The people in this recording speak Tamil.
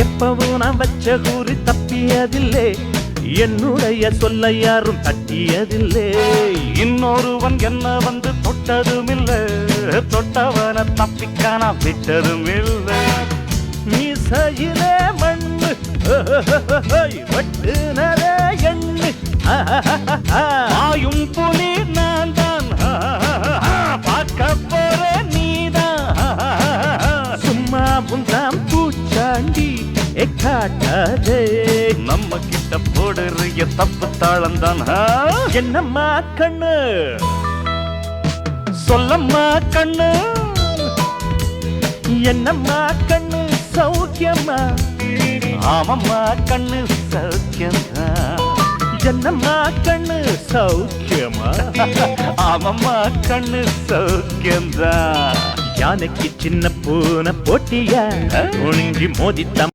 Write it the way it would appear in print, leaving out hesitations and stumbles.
எப்பவும் நான் வச்ச கூறி தப்பியதில்லை, என்னுடைய சொல்ல யாரும் தட்டியதில்லை. இன்னொருவன் என்ன வந்து தொட்டதுமில்லை, தொட்டவன தப்பிக்கான விட்டதும் இல்லை. மீசையிலே மண்ணு வெட்டுனதே எண்ணு, ஆயும் புலி நான் தான், பார்க்க போற நீதான். சும்மா முந்தாம் பூச்சாண்டி காட்டாதே, நம்ம கிட்ட போடுறிய தப்பு தாளந்தான். என்னம்மா கண்ணு சொல்லம்மா கண்ணு, என்னம்மா கண்ணு சௌக்கியம்மா? ஆமம்மா கண்ணு சௌக்கியம்மா. என்னம்மா கண்ணு சௌக்கியமா? ஆமம்மா கண்ணு சௌக்கியம்தான். யானைக்கு சின்ன பூனை போட்டியா ஒழுங்கி மோதித்தம்